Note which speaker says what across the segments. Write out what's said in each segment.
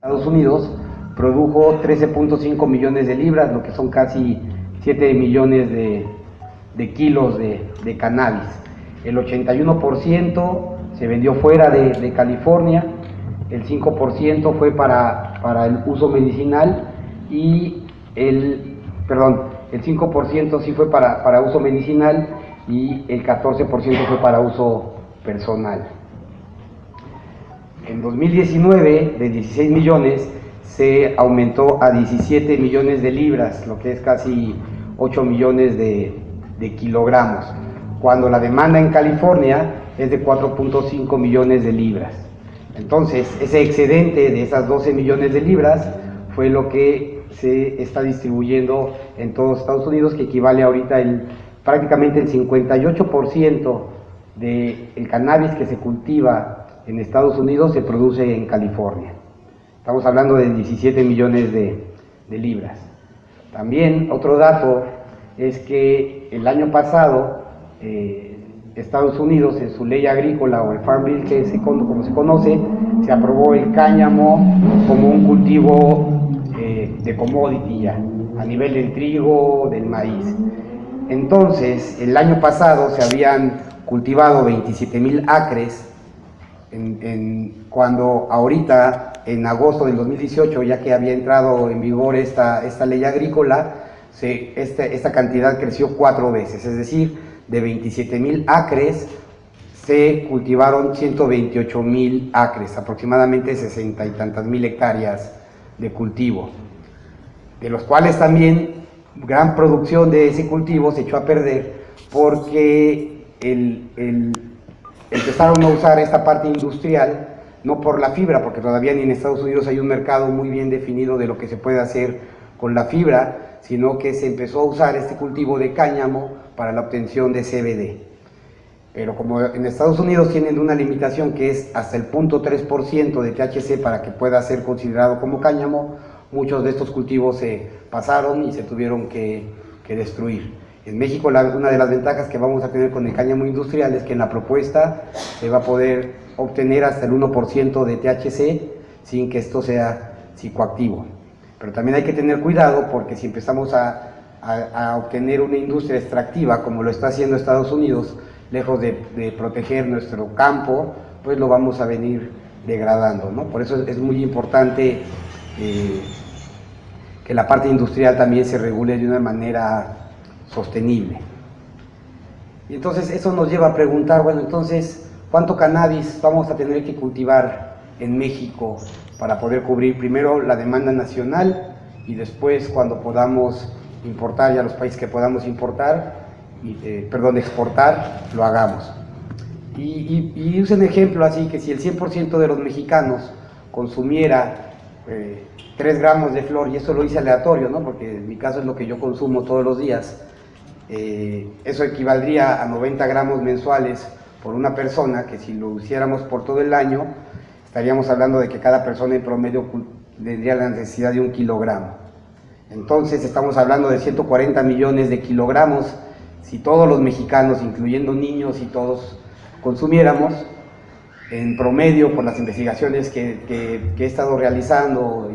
Speaker 1: Estados Unidos produjo 13.5 millones de libras, lo que son casi 7 millones de kilos de cannabis. El 81% se vendió fuera de California, el 5% fue para el uso medicinal y el 5% sí fue para uso medicinal y el 14% fue para uso personal. En 2019, de 16 millones, se aumentó a 17 millones de libras, lo que es casi 8 millones de kilogramos, cuando la demanda en California es de 4.5 millones de libras. Entonces, ese excedente de esas 12 millones de libras fue lo que se está distribuyendo en todos Estados Unidos, que equivale ahorita prácticamente el 58% del cannabis que se cultiva en Estados Unidos se produce en California. Estamos hablando de 17 millones de libras. También otro dato es que el año pasado Estados Unidos, en su ley agrícola o el Farm Bill, como se conoce, se aprobó el cáñamo como un cultivo de commodity ya, a nivel del trigo, del maíz. Entonces, el año pasado se habían cultivado 27,000 acres, cuando ahorita, en agosto del 2018, ya que había entrado en vigor esta ley agrícola, esta cantidad creció 4 veces, es decir, de 27,000 acres se cultivaron 128,000 acres, aproximadamente 60 y tantas mil hectáreas de cultivo, de los cuales también gran producción de ese cultivo se echó a perder porque empezaron a usar esta parte industrial, no por la fibra, porque todavía ni en Estados Unidos hay un mercado muy bien definido de lo que se puede hacer con la fibra, sino que se empezó a usar este cultivo de cáñamo para la obtención de CBD. Pero como en Estados Unidos tienen una limitación que es hasta el 0.3% de THC para que pueda ser considerado como cáñamo, muchos de estos cultivos se pasaron y se tuvieron que destruir. En México una de las ventajas que vamos a tener con el cáñamo industrial es que en la propuesta se va a poder obtener hasta el 1% de THC sin que esto sea psicoactivo. Pero también hay que tener cuidado porque si empezamos a obtener una industria extractiva como lo está haciendo Estados Unidos, lejos de proteger nuestro campo, pues lo vamos a venir degradando, ¿no? Por eso es muy importante que la parte industrial también se regule de una manera sostenible. Y entonces eso nos lleva a preguntar, bueno, entonces, ¿cuánto cannabis vamos a tener que cultivar en México para poder cubrir primero la demanda nacional y después, cuando podamos importar, ya los países que podamos exportar, lo hagamos? Y use un ejemplo así, que si el 100% de los mexicanos consumiera 3 gramos de flor, y eso lo hice aleatorio, ¿no? Porque en mi caso es lo que yo consumo todos los días, eso equivaldría a 90 gramos mensuales por una persona, que si lo hiciéramos por todo el año, estaríamos hablando de que cada persona en promedio tendría la necesidad de 1 kilogramo. Entonces estamos hablando de 140 millones de kilogramos, si todos los mexicanos, incluyendo niños y todos, consumiéramos, en promedio, por las investigaciones que he estado realizando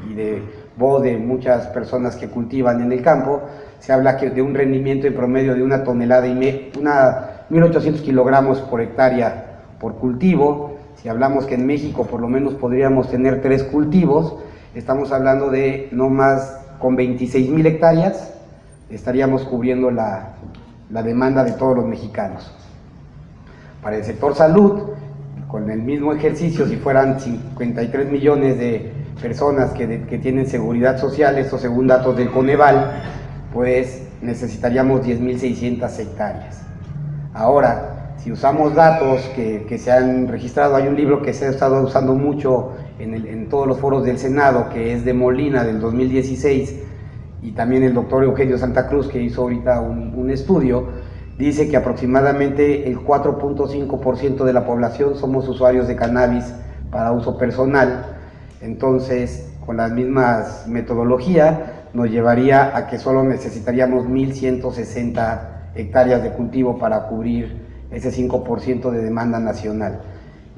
Speaker 1: y de voz de muchas personas que cultivan en el campo, se habla de un rendimiento en promedio de 1.800 kilogramos por hectárea por cultivo. Si hablamos que en México por lo menos podríamos tener 3 cultivos, estamos hablando de no más, con 26,000 hectáreas, estaríamos cubriendo la demanda de todos los mexicanos. Para el sector salud, con el mismo ejercicio, si fueran 53 millones de personas que tienen seguridad social, esto según datos del Coneval, pues necesitaríamos 10,600 hectáreas. Ahora, si usamos datos que se han registrado, hay un libro que se ha estado usando mucho en todos los foros del Senado, que es de Molina, del 2016, y también el doctor Eugenio Santa Cruz, que hizo ahorita un estudio, dice que aproximadamente el 4.5% de la población somos usuarios de cannabis para uso personal. Entonces, con la misma metodología, nos llevaría a que solo necesitaríamos 1.160 hectáreas de cultivo para cubrir ese 5% de demanda nacional.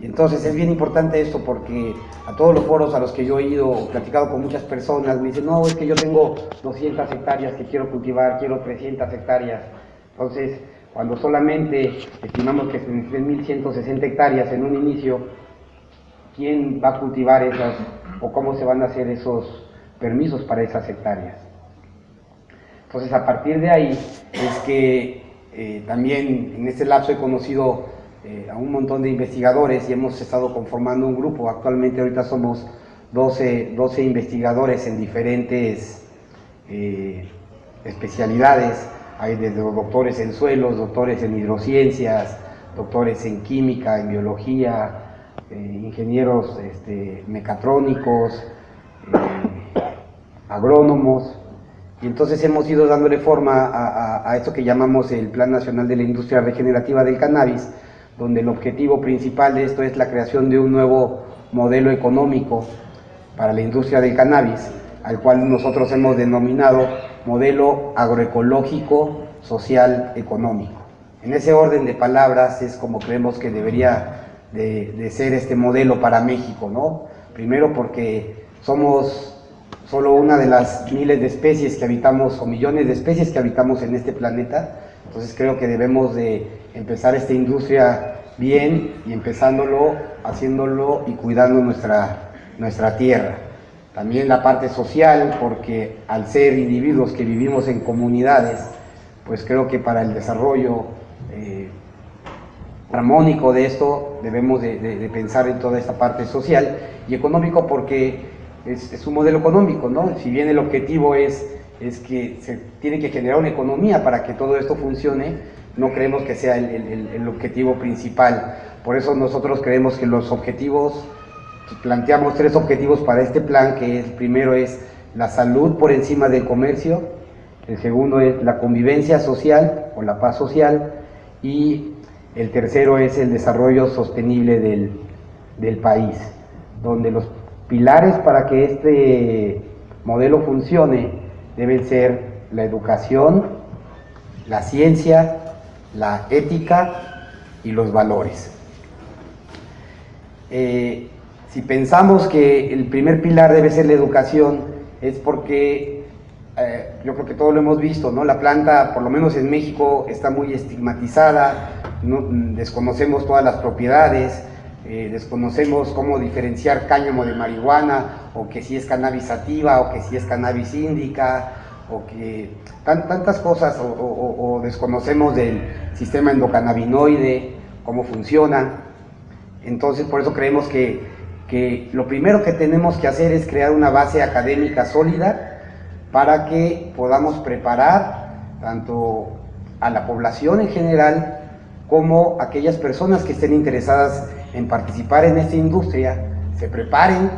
Speaker 1: Y entonces es bien importante esto porque a todos los foros a los que yo he ido, platicado con muchas personas, me dicen, no, es que yo tengo 200 hectáreas que quiero cultivar, quiero 300 hectáreas. Entonces, cuando solamente estimamos que se necesitan 1160 hectáreas en un inicio, ¿quién va a cultivar esas o cómo se van a hacer esos permisos para esas hectáreas? Entonces, a partir de ahí es que también en este lapso he conocido a un montón de investigadores y hemos estado conformando un grupo. Actualmente ahorita somos 12 investigadores en diferentes especialidades. Hay desde doctores en suelos, doctores en hidrociencias, doctores en química, en biología, ingenieros mecatrónicos, agrónomos. Y entonces hemos ido dándole forma a esto que llamamos el Plan Nacional de la Industria Regenerativa del Cannabis, donde el objetivo principal de esto es la creación de un nuevo modelo económico para la industria del cannabis, al cual nosotros hemos denominado modelo agroecológico, social, económico. En ese orden de palabras es como creemos que debería de ser este modelo para México, ¿no? Primero porque somos solo una de las miles de especies que habitamos, o millones de especies que habitamos en este planeta. Entonces creo que debemos de empezar esta industria bien y empezándolo, haciéndolo y cuidando nuestra tierra. También la parte social, porque al ser individuos que vivimos en comunidades, pues creo que para el desarrollo armónico de esto debemos de pensar en toda esta parte social y económico, porque es un modelo económico, ¿no? Si bien el objetivo es que se tiene que generar una economía para que todo esto funcione, no creemos que sea el objetivo principal. Por eso nosotros creemos que los objetivos, planteamos 3 objetivos para este plan, que el primero es la salud por encima del comercio, el segundo es la convivencia social o la paz social, y el tercero es el desarrollo sostenible del país, donde los pilares para que este modelo funcione deben ser la educación, la ciencia, la ética y los valores. Si pensamos que el primer pilar debe ser la educación, es porque yo creo que todos lo hemos visto, ¿no? La planta, por lo menos en México, está muy estigmatizada, ¿no? Desconocemos todas las propiedades, desconocemos cómo diferenciar cáñamo de marihuana, o que si es cannabis sativa, o que si es cannabis índica, o que tantas cosas, o desconocemos del sistema endocannabinoide, cómo funciona. Entonces, por eso creemos que lo primero que tenemos que hacer es crear una base académica sólida para que podamos preparar tanto a la población en general como aquellas personas que estén interesadas en participar en esta industria, se preparen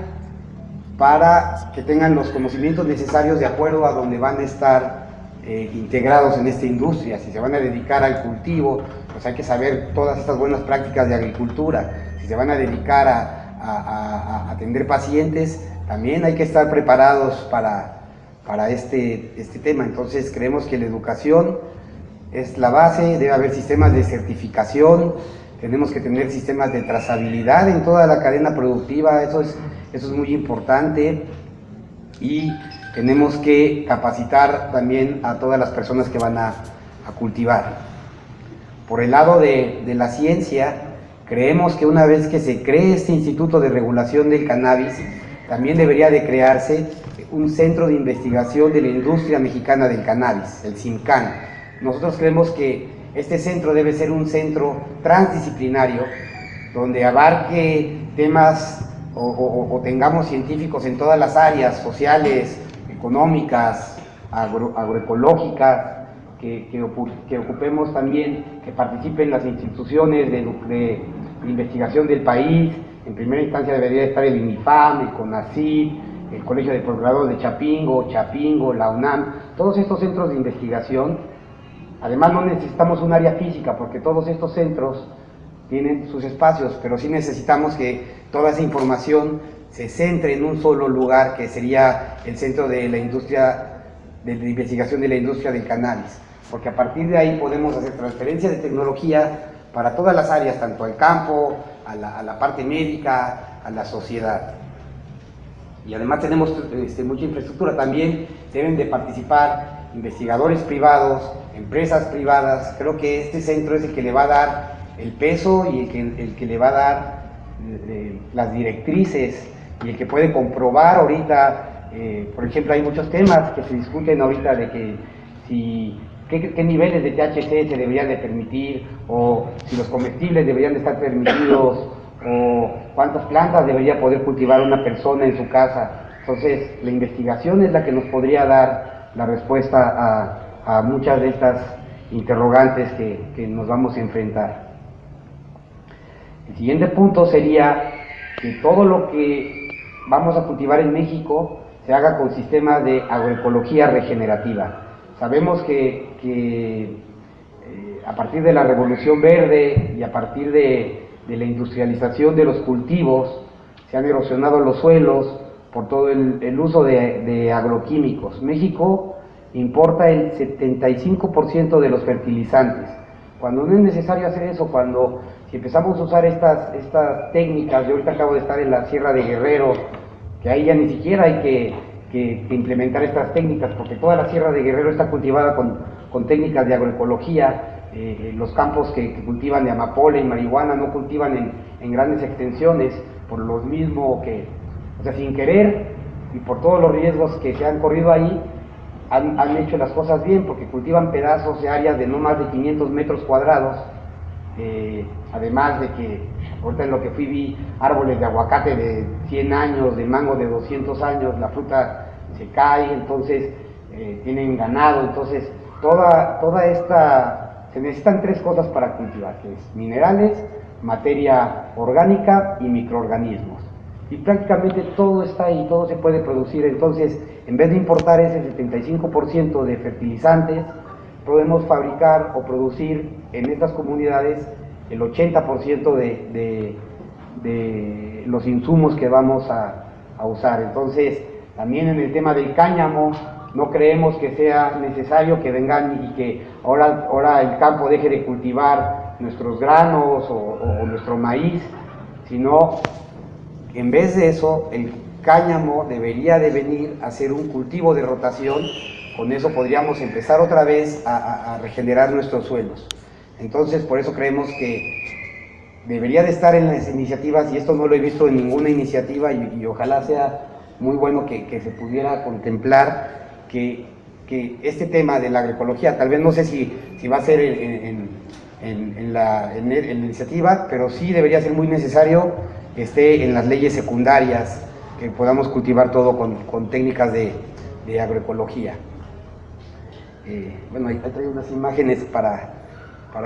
Speaker 1: para que tengan los conocimientos necesarios de acuerdo a donde van a estar integrados en esta industria. Si se van a dedicar al cultivo, pues hay que saber todas estas buenas prácticas de agricultura. Si se van a dedicar a atender pacientes, también hay que estar preparados para este tema. Entonces creemos que la educación es la base, debe haber sistemas de certificación, tenemos que tener sistemas de trazabilidad en toda la cadena productiva, eso es muy importante, y tenemos que capacitar también a todas las personas que van a cultivar. Por el lado de la ciencia, creemos que una vez que se cree este Instituto de Regulación del Cannabis, también debería de crearse un centro de investigación de la industria mexicana del cannabis, el CIMCAN. Nosotros creemos que este centro debe ser un centro transdisciplinario, donde abarque temas o tengamos científicos en todas las áreas sociales, económicas, agroecológicas, que ocupemos también, que participen las instituciones de investigación del país. En primera instancia debería estar el INIFAM, el CONACYT, el Colegio de Posgraduados de Chapingo, la UNAM, todos estos centros de investigación. Además no necesitamos un área física, porque todos estos centros tienen sus espacios, pero sí necesitamos que toda esa información se centre en un solo lugar, que sería el centro de la industria, de la investigación de la industria del cannabis, porque a partir de ahí podemos hacer transferencia de tecnología para todas las áreas, tanto al campo, a la parte médica, a la sociedad. Y además tenemos mucha infraestructura. También deben de participar investigadores privados, empresas privadas. Creo que este centro es el que le va a dar el peso y el que le va a dar las directrices y el que puede comprobar ahorita, por ejemplo, hay muchos temas que se discuten ahorita de que si qué niveles de THC se deberían de permitir, o si los comestibles deberían de estar permitidos, o cuántas plantas debería poder cultivar una persona en su casa. Entonces, la investigación es la que nos podría dar la respuesta a muchas de estas interrogantes que nos vamos a enfrentar. El siguiente punto sería que todo lo que vamos a cultivar en México se haga con sistemas de agroecología regenerativa. Sabemos que a partir de la Revolución Verde y a partir de la industrialización de los cultivos se han erosionado los suelos por todo el uso de agroquímicos. México importa el 75% de los fertilizantes, cuando no es necesario hacer eso. Si empezamos a usar estas técnicas, yo ahorita acabo de estar en la Sierra de Guerrero, que ahí ya ni siquiera hay que implementar estas técnicas, porque toda la Sierra de Guerrero está cultivada con técnicas de agroecología. Los campos que cultivan de amapola y marihuana no cultivan en grandes extensiones, por lo mismo que, o sea, sin querer y por todos los riesgos que se han corrido ahí, han hecho las cosas bien, porque cultivan pedazos de áreas de no más de 500 metros cuadrados, además de que ahorita en lo que fui vi árboles de aguacate de 100 años, de mango de 200 años, la fruta se cae, entonces tienen ganado. Entonces toda esta, se necesitan tres cosas para cultivar, que es minerales, materia orgánica y microorganismos, y prácticamente todo está ahí, todo se puede producir. Entonces, en vez de importar ese 75% de fertilizantes, podemos fabricar o producir en estas comunidades el 80% de los insumos que vamos a usar. Entonces, también en el tema del cáñamo, no creemos que sea necesario que vengan y que ahora el campo deje de cultivar nuestros granos o nuestro maíz, sino en vez de eso, el cáñamo debería de venir a hacer un cultivo de rotación. Con eso podríamos empezar otra vez a regenerar nuestros suelos. Entonces, por eso creemos que debería de estar en las iniciativas, y esto no lo he visto en ninguna iniciativa, y ojalá sea muy bueno que se pudiera contemplar que este tema de la agroecología, tal vez no sé si va a ser en la iniciativa, pero sí debería ser muy necesario que esté en las leyes secundarias, que podamos cultivar todo con técnicas de agroecología. Bueno, ahí traigo unas imágenes para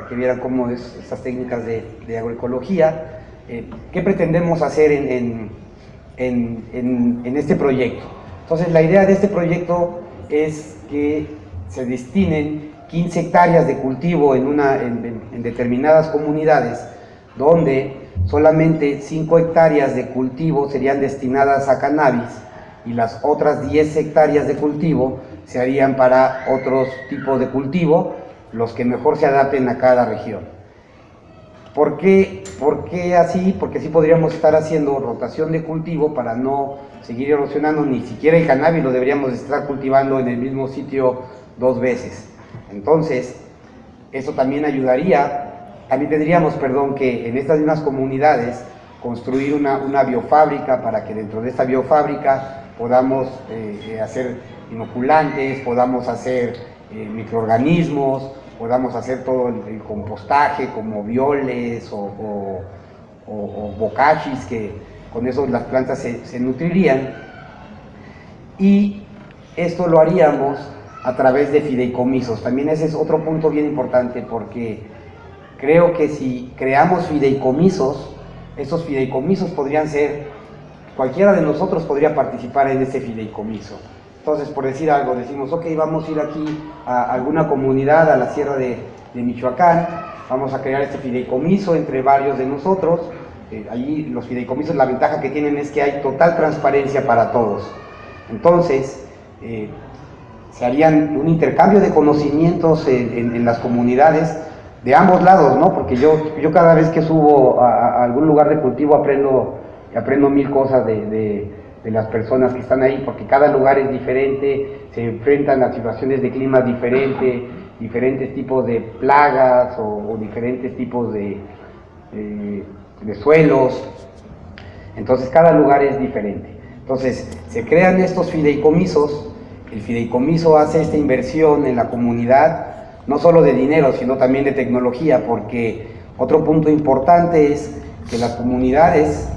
Speaker 1: que vieran cómo es estas técnicas de agroecología. ¿Qué pretendemos hacer en este proyecto? Entonces, la idea de este proyecto es que se destinen 15 hectáreas de cultivo en determinadas comunidades, donde solamente 5 hectáreas de cultivo serían destinadas a cannabis y las otras 10 hectáreas de cultivo se harían para otros tipos de cultivo, los que mejor se adapten a cada región. ¿Por qué así? Porque así podríamos estar haciendo rotación de cultivo para no seguir erosionando. Ni siquiera el cannabis lo deberíamos estar cultivando en el mismo sitio 2 veces. Entonces, eso también ayudaría. También tendríamos, que en estas mismas comunidades construir una biofábrica, para que dentro de esta biofábrica podamos hacer inoculantes, podamos hacer microorganismos, podamos hacer todo el compostaje como violes o bocachis, que con eso las plantas se nutrirían. Y esto lo haríamos a través de fideicomisos. También ese es otro punto bien importante, porque creo que si creamos fideicomisos, esos fideicomisos podrían ser, cualquiera de nosotros podría participar en ese fideicomiso. Entonces, por decir algo, decimos, ok, vamos a ir aquí a alguna comunidad, a la sierra de Michoacán, vamos a crear este fideicomiso entre varios de nosotros. Allí los fideicomisos, la ventaja que tienen es que hay total transparencia para todos. Entonces, se harían un intercambio de conocimientos en las comunidades. de ambos lados, ¿no? Porque yo cada vez que subo a algún lugar de cultivo aprendo mil cosas de las personas que están ahí, porque cada lugar es diferente, se enfrentan a situaciones de clima diferentes, diferentes tipos de plagas o diferentes tipos de suelos. Entonces cada lugar es diferente. Entonces se crean estos fideicomisos. El fideicomiso hace esta inversión en la comunidad, no solo de dinero, sino también de tecnología, porque otro punto importante es que las comunidades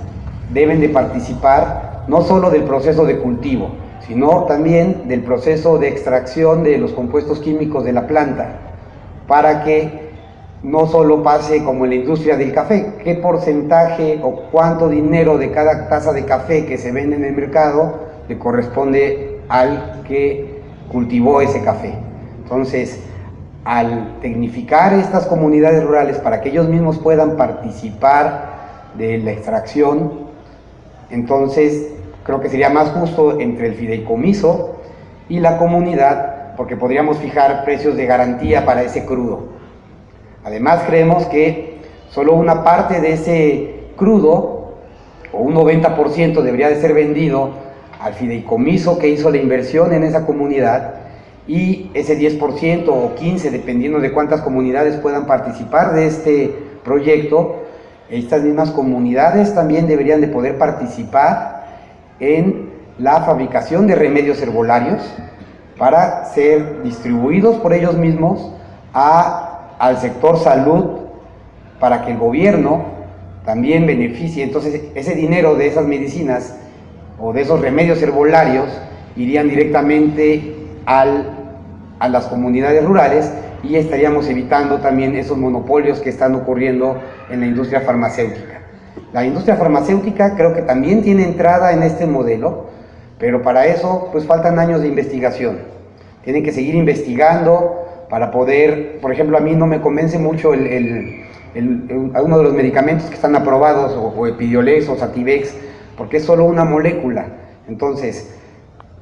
Speaker 1: deben de participar no solo del proceso de cultivo, sino también del proceso de extracción de los compuestos químicos de la planta, para que no solo pase como en la industria del café, qué porcentaje o cuánto dinero de cada taza de café que se vende en el mercado le corresponde al que cultivó ese café. Entonces, al tecnificar estas comunidades rurales para que ellos mismos puedan participar de la extracción, entonces creo que sería más justo entre el fideicomiso y la comunidad, porque podríamos fijar precios de garantía para ese crudo. Además, creemos que solo una parte de ese crudo, o un 90%, debería de ser vendido al fideicomiso que hizo la inversión en esa comunidad, y ese 10% o 15%, dependiendo de cuántas comunidades puedan participar de este proyecto, estas mismas comunidades también deberían de poder participar en la fabricación de remedios herbolarios para ser distribuidos por ellos mismos al sector salud, para que el gobierno también beneficie. Entonces ese dinero de esas medicinas o de esos remedios herbolarios irían directamente a las comunidades rurales, y estaríamos evitando también esos monopolios que están ocurriendo en la industria farmacéutica. La industria farmacéutica creo que también tiene entrada en este modelo, pero para eso pues faltan años de investigación. Tienen que seguir investigando para poder, por ejemplo, a mí no me convence mucho uno de los medicamentos que están aprobados, o Epidiolex o Sativex, porque es solo una molécula. Entonces,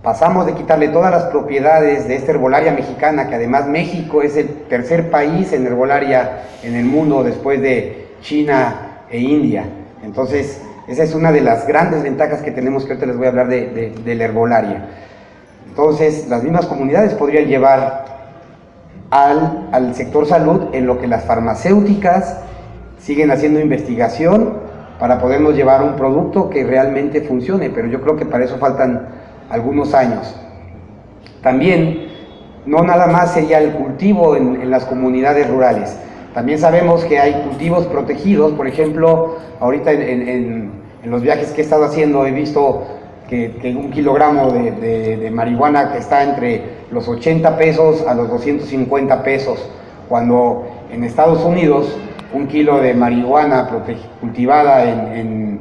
Speaker 1: pasamos de quitarle todas las propiedades de esta herbolaria mexicana, que además México es el tercer país en herbolaria en el mundo después de China e India. Entonces, esa es una de las grandes ventajas que tenemos, que ahorita les voy a hablar de la herbolaria. Entonces, las mismas comunidades podrían llevar al sector salud, en lo que las farmacéuticas siguen haciendo investigación para podernos llevar un producto que realmente funcione, pero yo creo que para eso faltan algunos años. También, no nada más sería el cultivo en las comunidades rurales, también sabemos que hay cultivos protegidos. Por ejemplo, ahorita en los viajes que he estado haciendo he visto que un kilogramo de marihuana que está entre los 80 pesos a los 250 pesos, cuando en Estados Unidos un kilo de marihuana cultivada en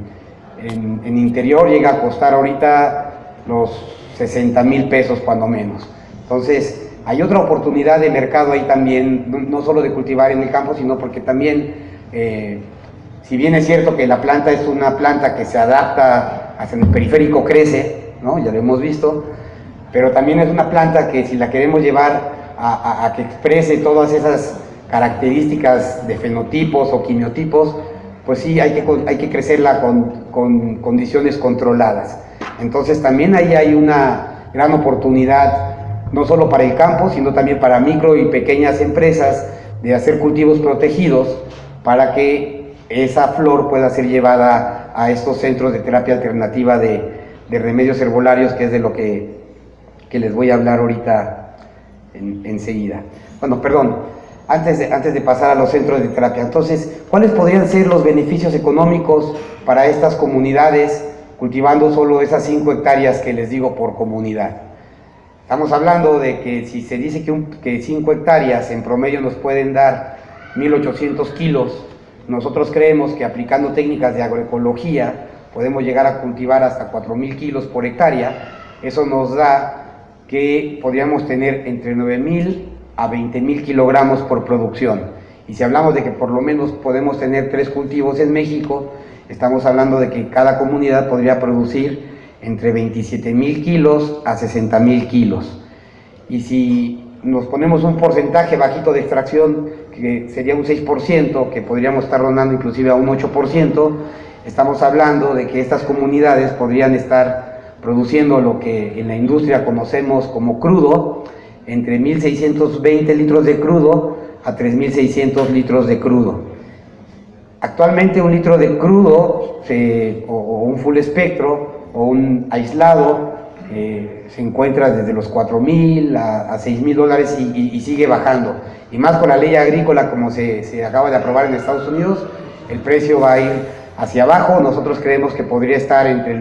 Speaker 1: interior llega a costar ahorita los 60,000 pesos cuando menos. Entonces hay otra oportunidad de mercado ahí también, no solo de cultivar en el campo, sino porque también, si bien es cierto que la planta es una planta que se adapta, hacia el periférico crece, ¿no? Ya lo hemos visto, pero también es una planta que, si la queremos llevar a que exprese todas esas características de fenotipos o quimiotipos, pues sí, hay que crecerla con condiciones controladas. Entonces también ahí hay una gran oportunidad, no solo para el campo, sino también para micro y pequeñas empresas, de hacer cultivos protegidos para que esa flor pueda ser llevada a estos centros de terapia alternativa de remedios herbolarios, que es de lo que les voy a hablar ahorita enseguida. Bueno, perdón, antes de pasar a los centros de terapia. Entonces, ¿cuáles podrían ser los beneficios económicos para estas comunidades cultivando solo esas 5 hectáreas que les digo por comunidad? Estamos hablando de que, si se dice que 5 hectáreas en promedio nos pueden dar 1,800 kilos, nosotros creemos que aplicando técnicas de agroecología podemos llegar a cultivar hasta 4,000 kilos por hectárea. Eso nos da que podríamos tener entre 9,000 a 20,000 kilogramos por producción. Y si hablamos de que por lo menos podemos tener 3 cultivos en México, estamos hablando de que cada comunidad podría producir entre 27,000 kilos a 60,000 kilos. Y si nos ponemos un porcentaje bajito de extracción, que sería un 6%, que podríamos estar rondando inclusive a un 8%, estamos hablando de que estas comunidades podrían estar produciendo lo que en la industria conocemos como crudo, entre 1.620 litros de crudo a 3.600 litros de crudo. Actualmente un litro de crudo o un full espectro o un aislado se encuentra desde los 4.000 a 6.000 dólares y sigue bajando. Y más con la ley agrícola como se acaba de aprobar en Estados Unidos, el precio va a ir hacia abajo. Nosotros creemos que podría estar entre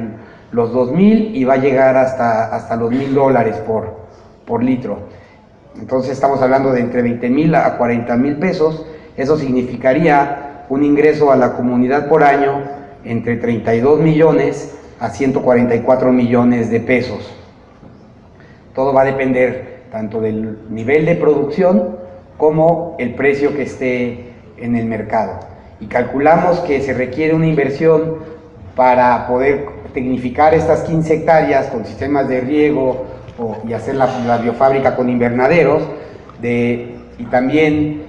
Speaker 1: los 2.000 y va a llegar hasta los 1.000 dólares por litro. Entonces estamos hablando de entre 20.000 a 40.000 pesos. Eso significaría un ingreso a la comunidad por año entre 32 millones a 144 millones de pesos. Todo va a depender tanto del nivel de producción como el precio que esté en el mercado. Y calculamos que se requiere una inversión para poder tecnificar estas 15 hectáreas con sistemas de riego y hacer la biofábrica con invernaderos, y también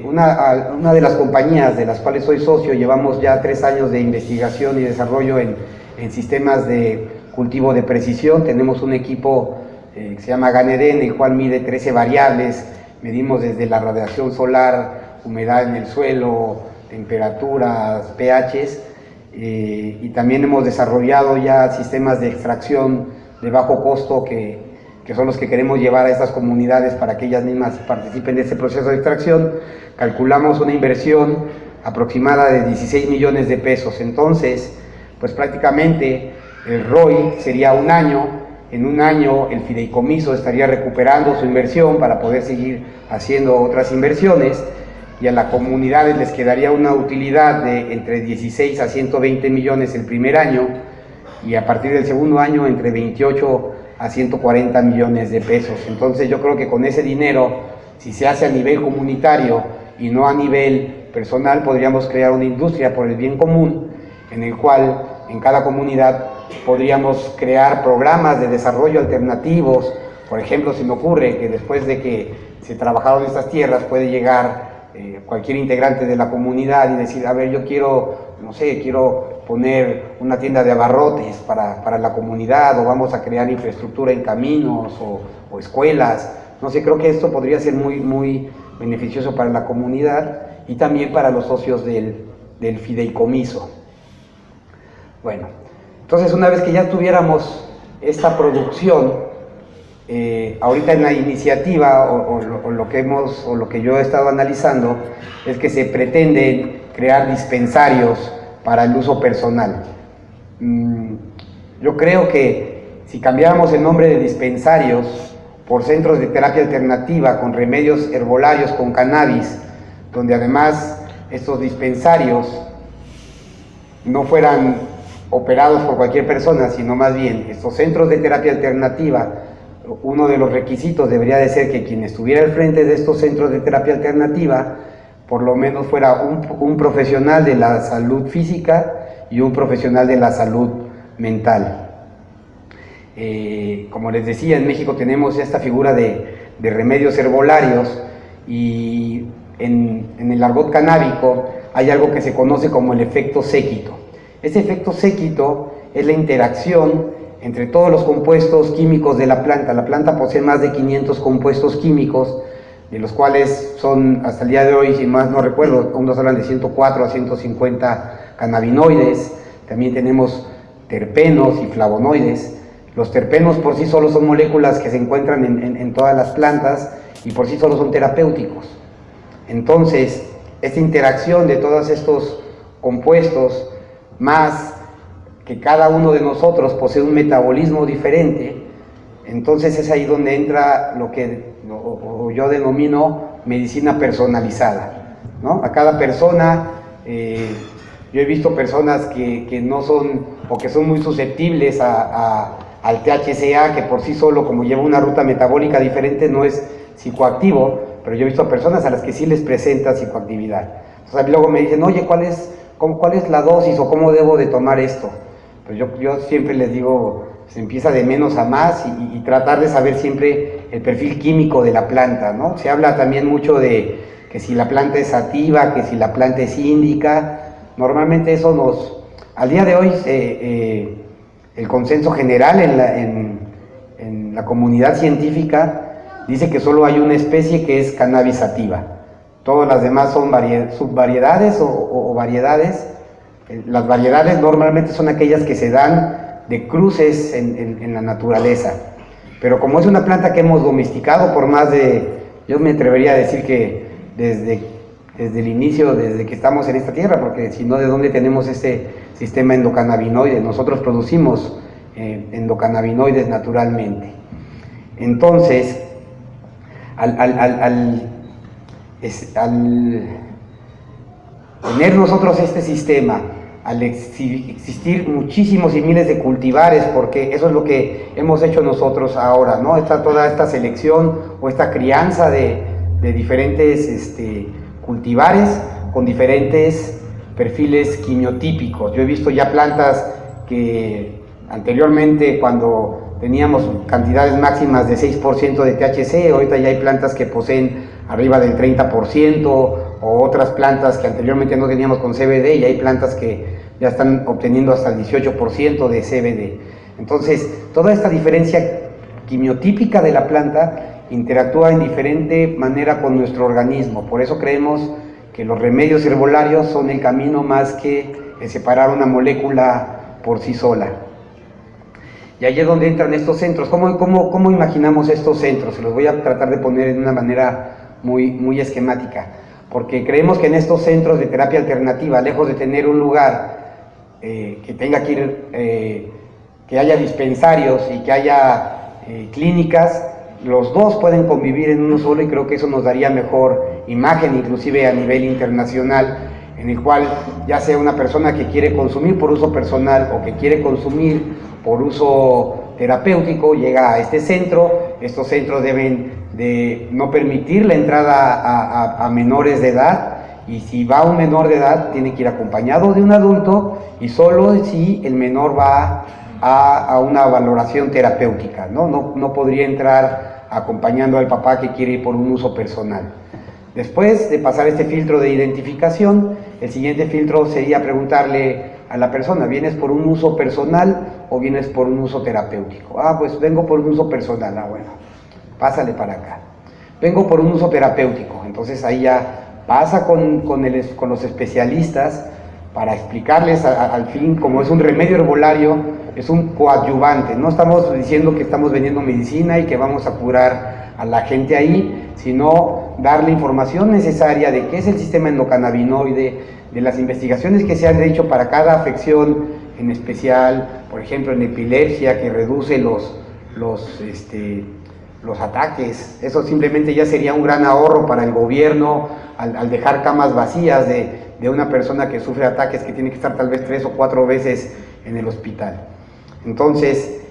Speaker 1: una de las compañías de las cuales soy socio, llevamos ya 3 años de investigación y desarrollo en sistemas de cultivo de precisión. Tenemos un equipo que se llama Ganeden, el cual mide 13 variables, medimos desde la radiación solar, humedad en el suelo, temperaturas, pHs, y también hemos desarrollado ya sistemas de extracción de bajo costo que son los que queremos llevar a estas comunidades para que ellas mismas participen de este proceso de extracción. Calculamos una inversión aproximada de 16 millones de pesos. Entonces, pues prácticamente el ROI sería un año. En un año el fideicomiso estaría recuperando su inversión para poder seguir haciendo otras inversiones, y a las comunidades les quedaría una utilidad de entre 16 a 120 millones el primer año, y a partir del segundo año entre 28 a 140 millones de pesos. Entonces yo creo que con ese dinero, si se hace a nivel comunitario y no a nivel personal, podríamos crear una industria por el bien común, en el cual en cada comunidad podríamos crear programas de desarrollo alternativos. Por ejemplo, se me ocurre que después de que se trabajaron estas tierras puede llegar cualquier integrante de la comunidad y decir, a ver, yo quiero, no sé, quiero poner una tienda de abarrotes para la comunidad, o vamos a crear infraestructura en caminos o escuelas. No sé, creo que esto podría ser muy beneficioso para la comunidad y también para los socios del fideicomiso. Bueno, entonces una vez que ya tuviéramos esta producción, ahorita en la iniciativa lo que yo he estado analizando es que se pretende crear dispensarios para el uso personal. Yo creo que si cambiáramos el nombre de dispensarios por centros de terapia alternativa con remedios herbolarios con cannabis, donde además estos dispensarios no fueran operados por cualquier persona, sino más bien estos centros de terapia alternativa, uno de los requisitos debería de ser que quien estuviera al frente de estos centros de terapia alternativa por lo menos fuera un profesional de la salud física y un profesional de la salud mental. Como les decía, en México tenemos esta figura de remedios herbolarios, y en el argot canábico hay algo que se conoce como el efecto séquito. Ese efecto séquito es la interacción entre todos los compuestos químicos de la planta. La planta posee más de 500 compuestos químicos, de los cuales son, hasta el día de hoy, si más no recuerdo, unos hablan de 104 a 150 cannabinoides. También tenemos terpenos y flavonoides. Los terpenos por sí solos son moléculas que se encuentran en todas las plantas y por sí solos son terapéuticos. Entonces, esta interacción de todos estos compuestos, más que cada uno de nosotros posee un metabolismo diferente, entonces es ahí donde entra lo que yo denomino medicina personalizada, ¿no? A cada persona, yo he visto personas que no son, o que son muy susceptibles al THCA, que por sí solo, como lleva una ruta metabólica diferente, no es psicoactivo, pero yo he visto personas a las que sí les presenta psicoactividad. Entonces luego me dicen, oye, ¿cuál es la dosis o cómo debo de tomar esto? Pues yo siempre les digo, se empieza de menos a más y tratar de saber siempre el perfil químico de la planta, ¿no? Se habla también mucho de que si la planta es sativa, que si la planta es índica. Normalmente eso al día de hoy, el consenso general en la comunidad científica dice que solo hay una especie que es cannabis sativa. Todas las demás son subvariedades o variedades. Las variedades normalmente son aquellas que se dan de cruces en la naturaleza. Pero como es una planta que hemos domesticado por más yo me atrevería a decir que desde el inicio, desde que estamos en esta tierra, porque si no, ¿de dónde tenemos este sistema endocannabinoide? Nosotros producimos endocannabinoides naturalmente. Entonces, al tener nosotros este sistema, al existir muchísimos y miles de cultivares, porque eso es lo que hemos hecho nosotros ahora, ¿no? Toda esta selección o esta crianza de diferentes cultivares con diferentes perfiles quimiotípicos. Yo he visto ya plantas que anteriormente, cuando teníamos cantidades máximas de 6% de THC, ahorita ya hay plantas que poseen arriba del 30%, o otras plantas que anteriormente no teníamos con CBD, y hay plantas que ya están obteniendo hasta el 18% de CBD. Entonces, toda esta diferencia quimiotípica de la planta interactúa en diferente manera con nuestro organismo. Por eso creemos que los remedios herbolarios son el camino más que el separar una molécula por sí sola. Y ahí es donde entran estos centros. ¿Cómo imaginamos estos centros? Se los voy a tratar de poner en una manera muy esquemática, porque creemos que en estos centros de terapia alternativa, lejos de tener un lugar que tenga que ir, que haya dispensarios y que haya clínicas, los dos pueden convivir en uno solo, y creo que eso nos daría mejor imagen, inclusive a nivel internacional, en el cual ya sea una persona que quiere consumir por uso personal o que quiere consumir por uso terapéutico, llega a este centro. Estos centros deben de no permitir la entrada a menores de edad, y si va un menor de edad tiene que ir acompañado de un adulto, y solo si el menor va a una valoración terapéutica, no podría entrar acompañando al papá que quiere ir por un uso personal. Después de pasar este filtro de identificación, el siguiente filtro sería preguntarle a la persona: ¿vienes por un uso personal o vienes por un uso terapéutico? Pues vengo por un uso personal. Bueno, pásale para acá. Vengo por un uso terapéutico. Entonces ahí ya pasa con los especialistas para explicarles al fin, como es un remedio herbolario, es un coadyuvante. No estamos diciendo que estamos vendiendo medicina y que vamos a curar a la gente ahí, sino darle información necesaria de qué es el sistema endocannabinoide, de las investigaciones que se han hecho para cada afección en especial, por ejemplo en epilepsia, que reduce los ataques. Eso simplemente ya sería un gran ahorro para el gobierno al dejar camas vacías de una persona que sufre ataques, que tiene que estar tal vez 3 o 4 veces en el hospital. Entonces,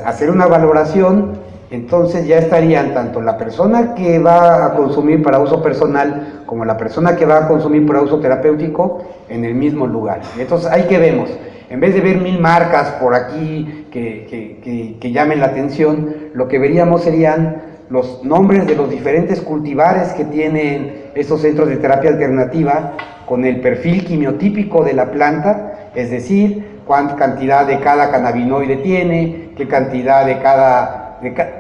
Speaker 1: hacer una valoración, entonces ya estarían tanto la persona que va a consumir para uso personal como la persona que va a consumir para uso terapéutico en el mismo lugar. Entonces, ahí que vemos, en vez de ver 1000 marcas por aquí que llamen la atención, lo que veríamos serían los nombres de los diferentes cultivares que tienen estos centros de terapia alternativa, con el perfil quimiotípico de la planta, es decir, cuánta cantidad de cada cannabinoide tiene, qué cantidad de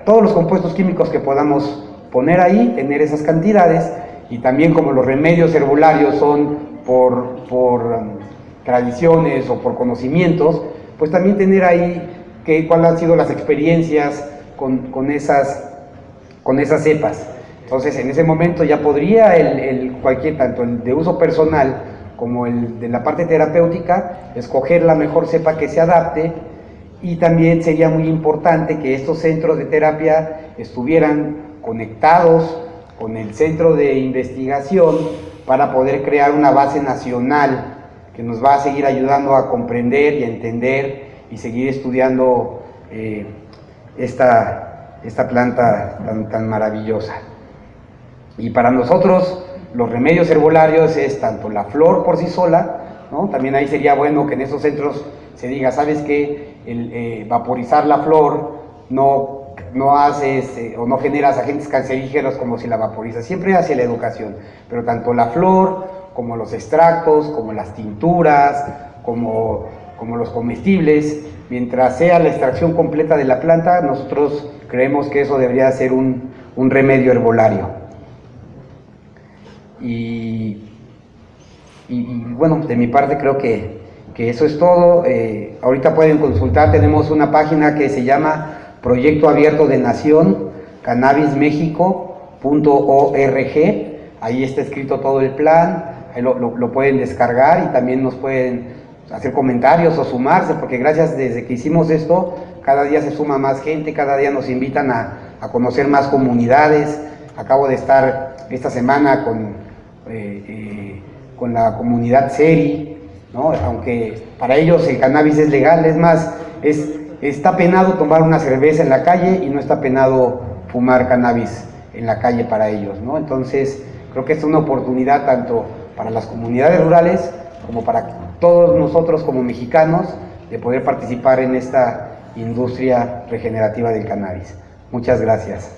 Speaker 1: todos los compuestos químicos que podamos poner ahí, tener esas cantidades. Y también, como los remedios herbolarios son por tradiciones o por conocimientos, pues también tener ahí cuáles han sido las experiencias con esas cepas. Entonces, en ese momento ya podría tanto el de uso personal como el de la parte terapéutica, escoger la mejor cepa que se adapte. Y también sería muy importante que estos centros de terapia estuvieran conectados con el centro de investigación para poder crear una base nacional que nos va a seguir ayudando a comprender y a entender y seguir estudiando esta planta tan maravillosa. Y para nosotros los remedios herbolarios es tanto la flor por sí sola, ¿no? También ahí sería bueno que en esos centros se diga, ¿sabes qué? Vaporizar la flor no no haces o no generas agentes cancerígenos como si la vaporizas, siempre hacia la educación, pero tanto la flor, como los extractos, como las tinturas, como los comestibles, mientras sea la extracción completa de la planta, nosotros creemos que eso debería ser un remedio herbolario. Y bueno, de mi parte creo que eso es todo. Ahorita pueden consultar, tenemos una página que se llama Proyecto Abierto de Nación, cannabismexico.org, ahí está escrito todo el plan, ahí lo pueden descargar y también nos pueden hacer comentarios o sumarse, porque gracias desde que hicimos esto, cada día se suma más gente, cada día nos invitan a conocer más comunidades. Acabo de estar esta semana con la comunidad Seri, ¿no? Aunque para ellos el cannabis es legal, es más, está penado tomar una cerveza en la calle y no está penado fumar cannabis en la calle para ellos, ¿no? Entonces, creo que es una oportunidad tanto para las comunidades rurales como para todos nosotros como mexicanos de poder participar en esta industria regenerativa del cannabis. Muchas gracias.